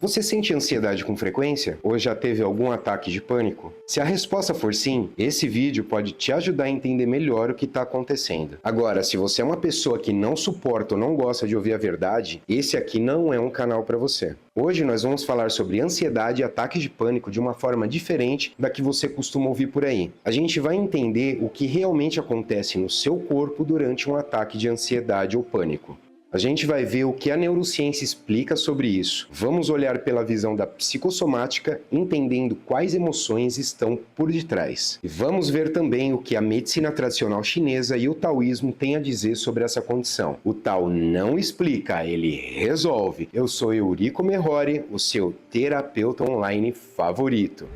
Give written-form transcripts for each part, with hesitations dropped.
Você sente ansiedade com frequência? Ou já teve algum ataque de pânico? Se a resposta for sim, esse vídeo pode te ajudar a entender melhor o que está acontecendo. Agora, se você é uma pessoa que não suporta ou não gosta de ouvir a verdade, esse aqui não é um canal para você. Hoje nós vamos falar sobre ansiedade e ataques de pânico de uma forma diferente da que você costuma ouvir por aí. A gente vai entender o que realmente acontece no seu corpo durante um ataque de ansiedade ou pânico. A gente vai ver o que a neurociência explica sobre isso. Vamos olhar pela visão da psicossomática, entendendo quais emoções estão por detrás. E vamos ver também o que a medicina tradicional chinesa e o taoísmo têm a dizer sobre essa condição. O Tao não explica, ele resolve. Eu sou Eurico Merhori, o seu terapeuta online favorito.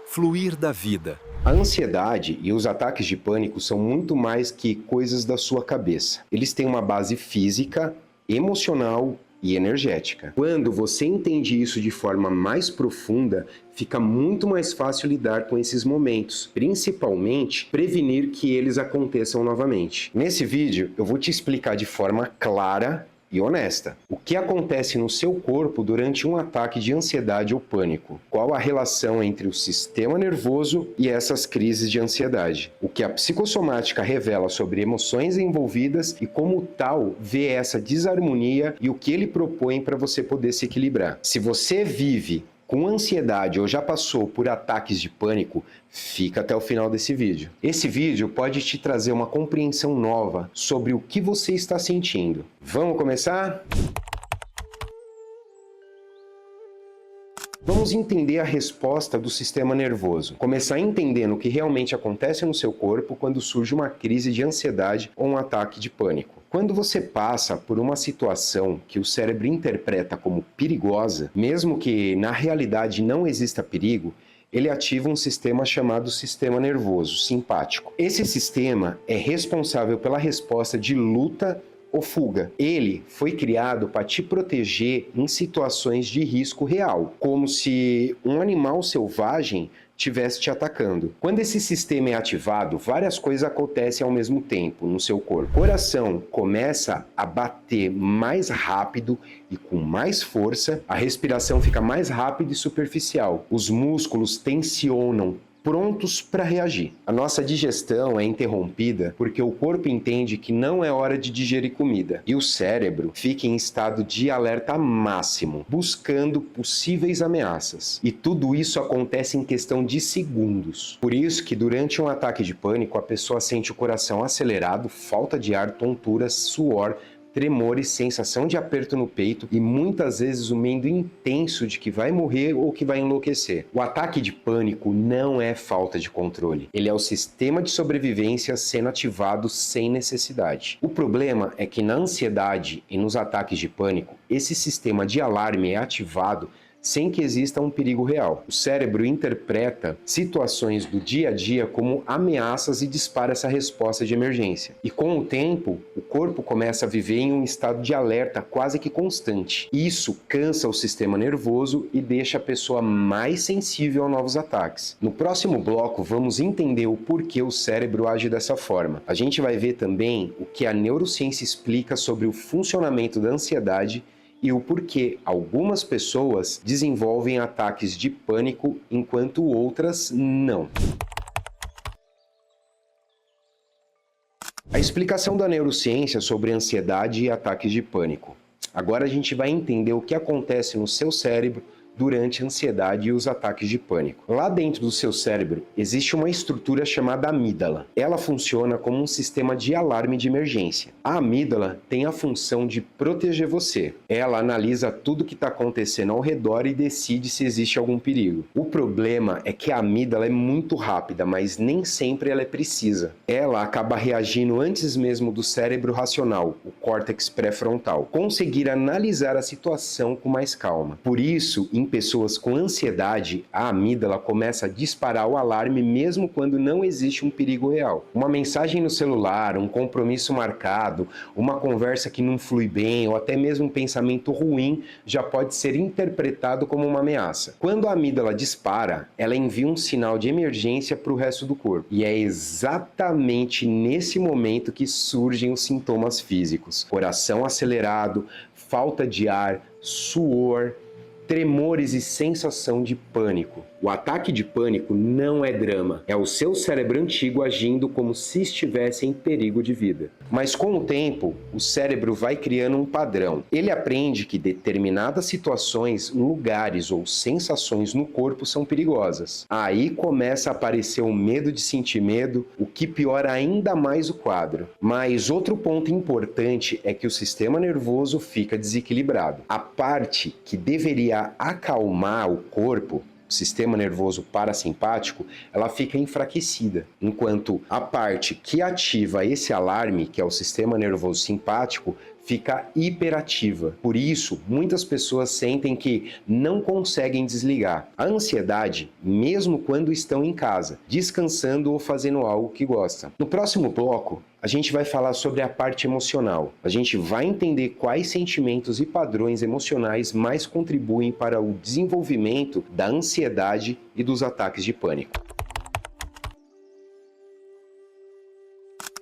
Fluir da vida. A ansiedade e os ataques de pânico são muito mais que coisas da sua cabeça. Eles têm uma base física, emocional e energética. Quando você entende isso de forma mais profunda, fica muito mais fácil lidar com esses momentos, principalmente prevenir que eles aconteçam novamente. Nesse vídeo, eu vou te explicar de forma clara e honesta o que acontece no seu corpo durante um ataque de ansiedade ou pânico, qual a relação entre o sistema nervoso e essas crises de ansiedade, o que a psicossomática revela sobre emoções envolvidas e como o Tao vê essa desarmonia e o que ele propõe para você poder se equilibrar. Se você vive com ansiedade ou já passou por ataques de pânico, fica até o final desse vídeo. Esse vídeo pode te trazer uma compreensão nova sobre o que você está sentindo. Vamos começar? Vamos entender a resposta do sistema nervoso. Começar entendendo o que realmente acontece no seu corpo quando surge uma crise de ansiedade ou um ataque de pânico. Quando você passa por uma situação que o cérebro interpreta como perigosa, mesmo que na realidade não exista perigo, ele ativa um sistema chamado sistema nervoso simpático. Esse sistema é responsável pela resposta de luta ou fuga. Ele foi criado para te proteger em situações de risco real, como se um animal selvagem estivesse te atacando. Quando esse sistema é ativado, várias coisas acontecem ao mesmo tempo no seu corpo. O coração começa a bater mais rápido e com mais força, a respiração fica mais rápida e superficial. Os músculos tensionam, prontos para reagir. A nossa digestão é interrompida porque o corpo entende que não é hora de digerir comida e o cérebro fica em estado de alerta máximo, buscando possíveis ameaças. E tudo isso acontece em questão de segundos. Por isso que durante um ataque de pânico a pessoa sente o coração acelerado, falta de ar, tontura, suor, tremores, sensação de aperto no peito e muitas vezes o medo intenso de que vai morrer ou que vai enlouquecer. O ataque de pânico não é falta de controle. Ele é o sistema de sobrevivência sendo ativado sem necessidade. O problema é que na ansiedade e nos ataques de pânico, esse sistema de alarme é ativado sem que exista um perigo real. O cérebro interpreta situações do dia a dia como ameaças e dispara essa resposta de emergência. E com o tempo, o corpo começa a viver em um estado de alerta quase que constante. Isso cansa o sistema nervoso e deixa a pessoa mais sensível a novos ataques. No próximo bloco, vamos entender o porquê o cérebro age dessa forma. A gente vai ver também o que a neurociência explica sobre o funcionamento da ansiedade e o porquê algumas pessoas desenvolvem ataques de pânico enquanto outras não. A explicação da neurociência sobre ansiedade e ataques de pânico. Agora a gente vai entender o que acontece no seu cérebro durante a ansiedade e os ataques de pânico. Lá dentro do seu cérebro existe uma estrutura chamada amígdala. Ela funciona como um sistema de alarme de emergência. A amígdala tem a função de proteger você. Ela analisa tudo que está acontecendo ao redor e decide se existe algum perigo. O problema é que a amígdala é muito rápida, mas nem sempre ela é precisa. Ela acaba reagindo antes mesmo do cérebro racional, o córtex pré-frontal, conseguir analisar a situação com mais calma. Por isso, em pessoas com ansiedade, a amígdala começa a disparar o alarme mesmo quando não existe um perigo real. Uma mensagem no celular, um compromisso marcado, uma conversa que não flui bem ou até mesmo um pensamento ruim já pode ser interpretado como uma ameaça. Quando a amígdala dispara, ela envia um sinal de emergência para o resto do corpo. E é exatamente nesse momento que surgem os sintomas físicos: coração acelerado, falta de ar, suor, tremores e sensação de pânico. O ataque de pânico não é drama, é o seu cérebro antigo agindo como se estivesse em perigo de vida. Mas com o tempo, o cérebro vai criando um padrão. Ele aprende que determinadas situações, lugares ou sensações no corpo são perigosas. Aí começa a aparecer o medo de sentir medo, o que piora ainda mais o quadro. Mas outro ponto importante é que o sistema nervoso fica desequilibrado. A parte que deveria acalmar o corpo, o sistema nervoso parasimpático, ela fica enfraquecida, enquanto a parte que ativa esse alarme, que é o sistema nervoso simpático, fica hiperativa. Por isso, muitas pessoas sentem que não conseguem desligar a ansiedade, mesmo quando estão em casa, descansando ou fazendo algo que gostam. No próximo bloco, a gente vai falar sobre a parte emocional. A gente vai entender quais sentimentos e padrões emocionais mais contribuem para o desenvolvimento da ansiedade e dos ataques de pânico.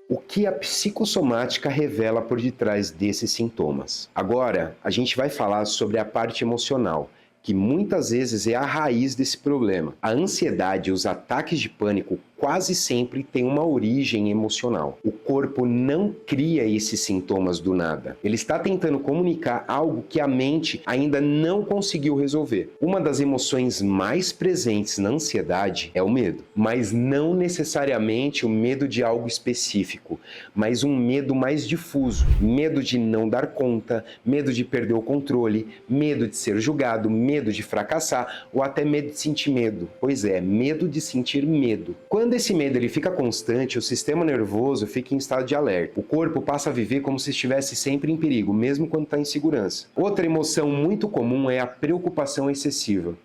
O que a psicossomática revela por detrás desses sintomas? Agora, a gente vai falar sobre a parte emocional, que muitas vezes é a raiz desse problema. A ansiedade e os ataques de pânico quase sempre têm uma origem emocional. O corpo não cria esses sintomas do nada. Ele está tentando comunicar algo que a mente ainda não conseguiu resolver. Uma das emoções mais presentes na ansiedade é o medo, mas não necessariamente o medo de algo específico, mas um medo mais difuso. Medo de não dar conta, medo de perder o controle, medo de ser julgado, medo de fracassar ou até medo de sentir medo. Pois é, medo de sentir medo. Quando esse medo ele fica constante, o sistema nervoso fica em estado de alerta. O corpo passa a viver como se estivesse sempre em perigo, mesmo quando está em segurança. Outra emoção muito comum é a preocupação excessiva.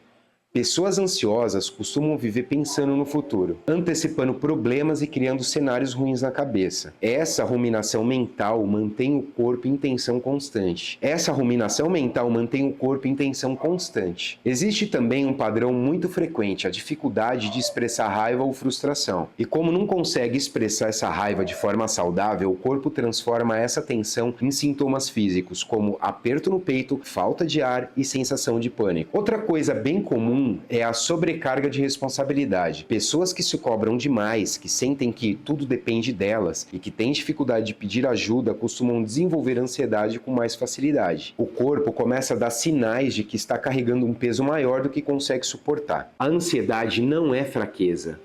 Pessoas ansiosas costumam viver pensando no futuro, antecipando problemas e criando cenários ruins na cabeça. Essa ruminação mental mantém o corpo em tensão constante. Existe também um padrão muito frequente, a dificuldade de expressar raiva ou frustração. E como não consegue expressar essa raiva de forma saudável, o corpo transforma essa tensão em sintomas físicos, como aperto no peito, falta de ar e sensação de pânico. Outra coisa bem comum é a sobrecarga de responsabilidade. Pessoas que se cobram demais, que sentem que tudo depende delas e que têm dificuldade de pedir ajuda, costumam desenvolver ansiedade com mais facilidade. O corpo começa a dar sinais de que está carregando um peso maior do que consegue suportar. A ansiedade não é fraqueza.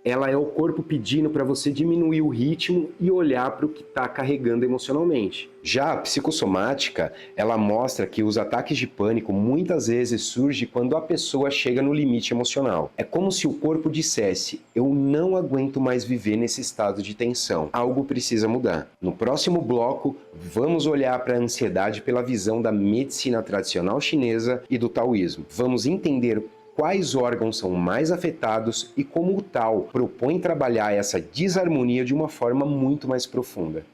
Ela é o corpo pedindo para você diminuir o ritmo e olhar para o que está carregando emocionalmente. Já a psicossomática, ela mostra que os ataques de pânico muitas vezes surgem quando a pessoa chega no limite emocional. É como se o corpo dissesse: eu não aguento mais viver nesse estado de tensão, algo precisa mudar. No próximo bloco, vamos olhar para a ansiedade pela visão da medicina tradicional chinesa e do taoísmo. Vamos entender quais órgãos são mais afetados e como o Tao propõe trabalhar essa desarmonia de uma forma muito mais profunda.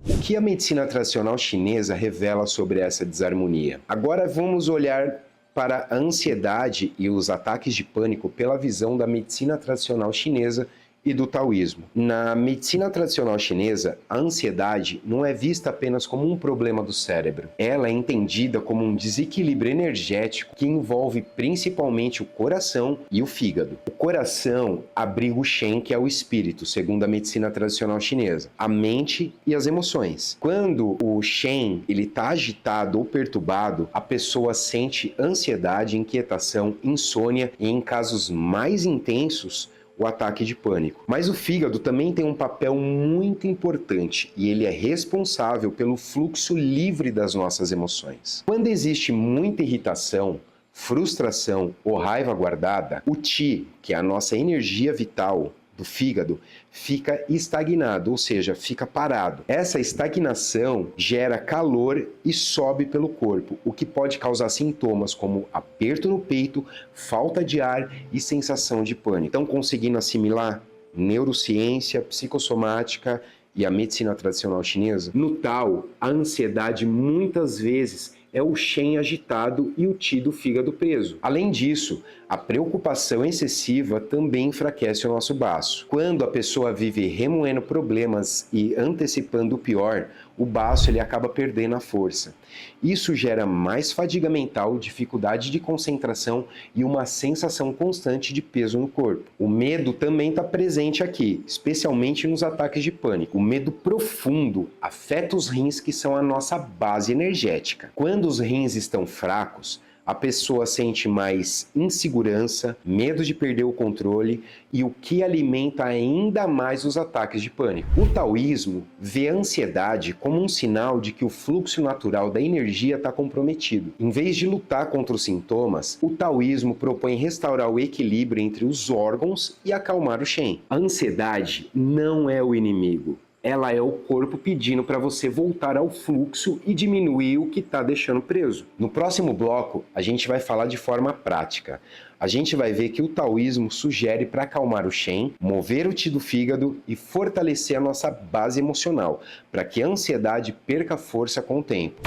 O que a medicina tradicional chinesa revela sobre essa desarmonia? Agora vamos olhar para a ansiedade e os ataques de pânico pela visão da medicina tradicional chinesa e do taoísmo. Na medicina tradicional chinesa, a ansiedade não é vista apenas como um problema do cérebro. Ela é entendida como um desequilíbrio energético que envolve principalmente o coração e o fígado. O coração abriga o Shen, que é o espírito, segundo a medicina tradicional chinesa, a mente e as emoções. Quando o Shen está agitado ou perturbado, a pessoa sente ansiedade, inquietação, insônia e, em casos mais intensos, o ataque de pânico. Mas o fígado também tem um papel muito importante e ele é responsável pelo fluxo livre das nossas emoções. Quando existe muita irritação, frustração ou raiva guardada, o Qi, que é a nossa energia vital, do fígado fica estagnado, ou seja, fica parado. Essa estagnação gera calor e sobe pelo corpo, o que pode causar sintomas como aperto no peito, falta de ar e sensação de pânico. Estão conseguindo assimilar neurociência, psicossomática e a medicina tradicional chinesa? No Tao, a ansiedade muitas vezes é o Shen agitado e o Qi do fígado preso. Além disso, a preocupação excessiva também enfraquece o nosso baço. Quando a pessoa vive remoendo problemas e antecipando o pior, o baço ele acaba perdendo a força. Isso gera mais fadiga mental, dificuldade de concentração e uma sensação constante de peso no corpo. O medo também está presente aqui, especialmente nos ataques de pânico. O medo profundo afeta os rins, que são a nossa base energética. Quando os rins estão fracos, a pessoa sente mais insegurança, medo de perder o controle e o que alimenta ainda mais os ataques de pânico. O taoísmo vê a ansiedade como um sinal de que o fluxo natural da energia está comprometido. Em vez de lutar contra os sintomas, o taoísmo propõe restaurar o equilíbrio entre os órgãos e acalmar o Shen. A ansiedade não é o inimigo. Ela é o corpo pedindo para você voltar ao fluxo e diminuir o que está deixando preso. No próximo bloco, a gente vai falar de forma prática. A gente vai ver que o taoísmo sugere para acalmar o Shen, mover o Qi do fígado e fortalecer a nossa base emocional, para que a ansiedade perca força com o tempo.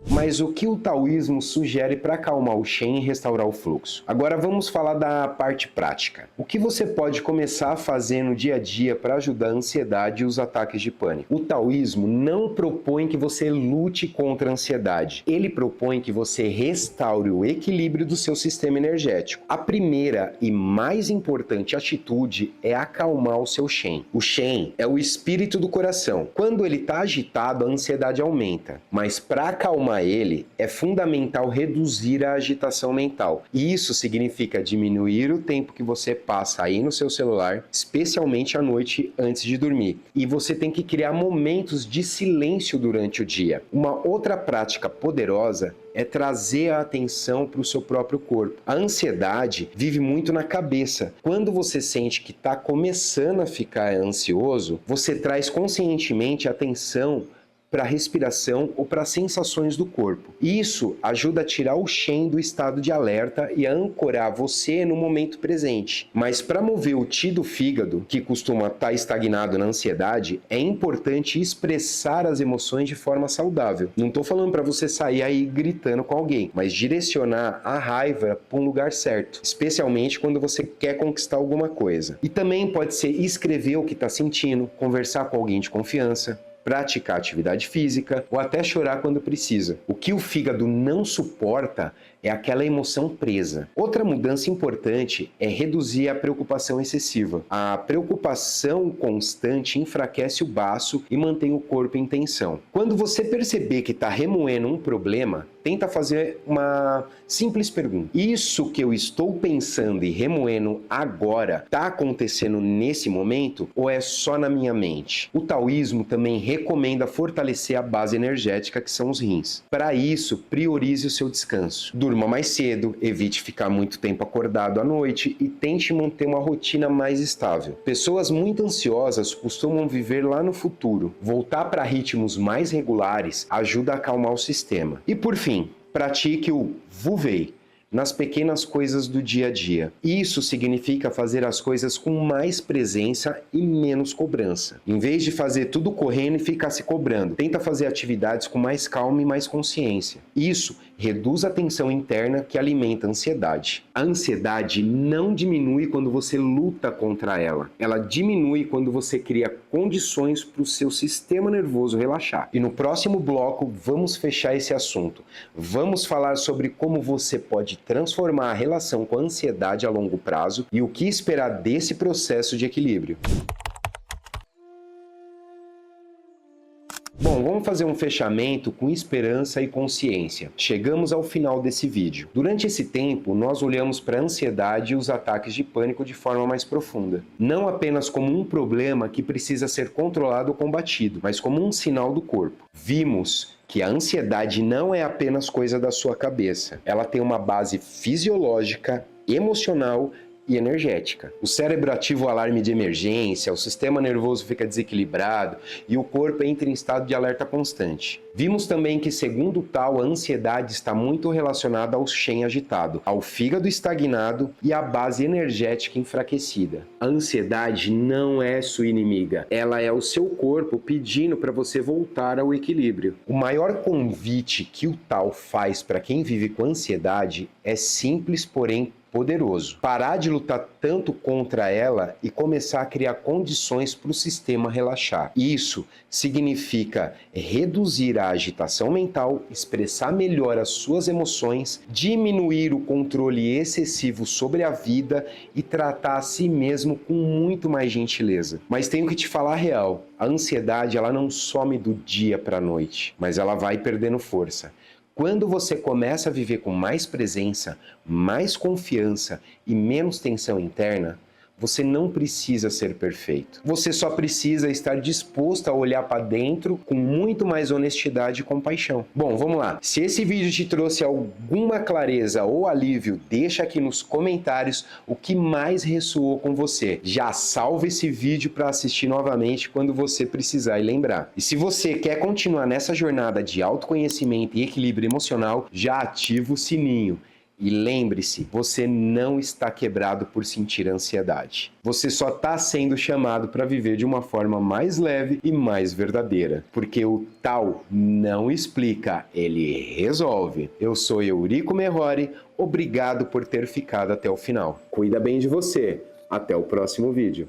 Mas o que o taoísmo sugere para acalmar o Shen e restaurar o fluxo? Agora vamos falar da parte prática. O que você pode começar a fazer no dia a dia para ajudar a ansiedade e os ataques de pânico? O taoísmo não propõe que você lute contra a ansiedade. Ele propõe que você restaure o equilíbrio do seu sistema energético. A primeira e mais importante atitude é acalmar o seu Shen. O Shen é o espírito do coração. Quando ele está agitado, a ansiedade aumenta. Mas para acalmar ele, é fundamental reduzir a agitação mental. E isso significa diminuir o tempo que você passa aí no seu celular, especialmente à noite antes de dormir. E você tem que criar momentos de silêncio durante o dia. Uma outra prática poderosa é trazer a atenção para o seu próprio corpo. A ansiedade vive muito na cabeça. Quando você sente que está começando a ficar ansioso, você traz conscientemente a atenção para a respiração ou para as sensações do corpo. Isso ajuda a tirar o Shen do estado de alerta e a ancorar você no momento presente. Mas para mover o Qi do fígado, que costuma estar estagnado na ansiedade, é importante expressar as emoções de forma saudável. Não estou falando para você sair aí gritando com alguém, mas direcionar a raiva para um lugar certo, especialmente quando você quer conquistar alguma coisa. E também pode ser escrever o que está sentindo, conversar com alguém de confiança, praticar atividade física ou até chorar quando precisa. O que o fígado não suporta é aquela emoção presa. Outra mudança importante é reduzir a preocupação excessiva. A preocupação constante enfraquece o baço e mantém o corpo em tensão. Quando você perceber que está remoendo um problema, tenta fazer uma simples pergunta. Isso que eu estou pensando e remoendo agora está acontecendo nesse momento ou é só na minha mente? O taoísmo também recomenda fortalecer a base energética, que são os rins. Para isso, priorize o seu descanso. Durma mais cedo, evite ficar muito tempo acordado à noite e tente manter uma rotina mais estável. Pessoas muito ansiosas costumam viver lá no futuro. Voltar para ritmos mais regulares ajuda a acalmar o sistema. E por fim, pratique o Wu Wei nas pequenas coisas do dia a dia. Isso significa fazer as coisas com mais presença e menos cobrança. Em vez de fazer tudo correndo e ficar se cobrando, tenta fazer atividades com mais calma e mais consciência. Isso reduz a tensão interna que alimenta a ansiedade. A ansiedade não diminui quando você luta contra ela. Ela diminui quando você cria condições para o seu sistema nervoso relaxar. E no próximo bloco vamos fechar esse assunto. Vamos falar sobre como você pode transformar a relação com a ansiedade a longo prazo e o que esperar desse processo de equilíbrio. Bom, vamos fazer um fechamento com esperança e consciência. Chegamos ao final desse vídeo. Durante esse tempo, nós olhamos para a ansiedade e os ataques de pânico de forma mais profunda. Não apenas como um problema que precisa ser controlado ou combatido, mas como um sinal do corpo. Vimos que a ansiedade não é apenas coisa da sua cabeça. Ela tem uma base fisiológica emocional e energética. O cérebro ativa o alarme de emergência, o sistema nervoso fica desequilibrado e o corpo entra em estado de alerta constante. Vimos também que, segundo Tal, a ansiedade está muito relacionada ao Shen agitado, ao fígado estagnado e à base energética enfraquecida. A ansiedade não é sua inimiga, ela é o seu corpo pedindo para você voltar ao equilíbrio. O maior convite que o Tal faz para quem vive com ansiedade é simples, porém poderoso. Parar de lutar tanto contra ela e começar a criar condições para o sistema relaxar. Isso significa reduzir a agitação mental, expressar melhor as suas emoções, diminuir o controle excessivo sobre a vida e tratar a si mesmo com muito mais gentileza. Mas tenho que te falar a real, a ansiedade ela não some do dia para a noite, mas ela vai perdendo força. Quando você começa a viver com mais presença, mais confiança e menos tensão interna, você não precisa ser perfeito. Você só precisa estar disposto a olhar para dentro com muito mais honestidade e compaixão. Bom, vamos lá. Se esse vídeo te trouxe alguma clareza ou alívio, deixa aqui nos comentários o que mais ressoou com você. Já salva esse vídeo para assistir novamente quando você precisar e lembrar. E se você quer continuar nessa jornada de autoconhecimento e equilíbrio emocional, já ativa o sininho. E lembre-se, você não está quebrado por sentir ansiedade. Você só está sendo chamado para viver de uma forma mais leve e mais verdadeira. Porque o Tal não explica, ele resolve. Eu sou Eurico Merhori, obrigado por ter ficado até o final. Cuida bem de você. Até o próximo vídeo.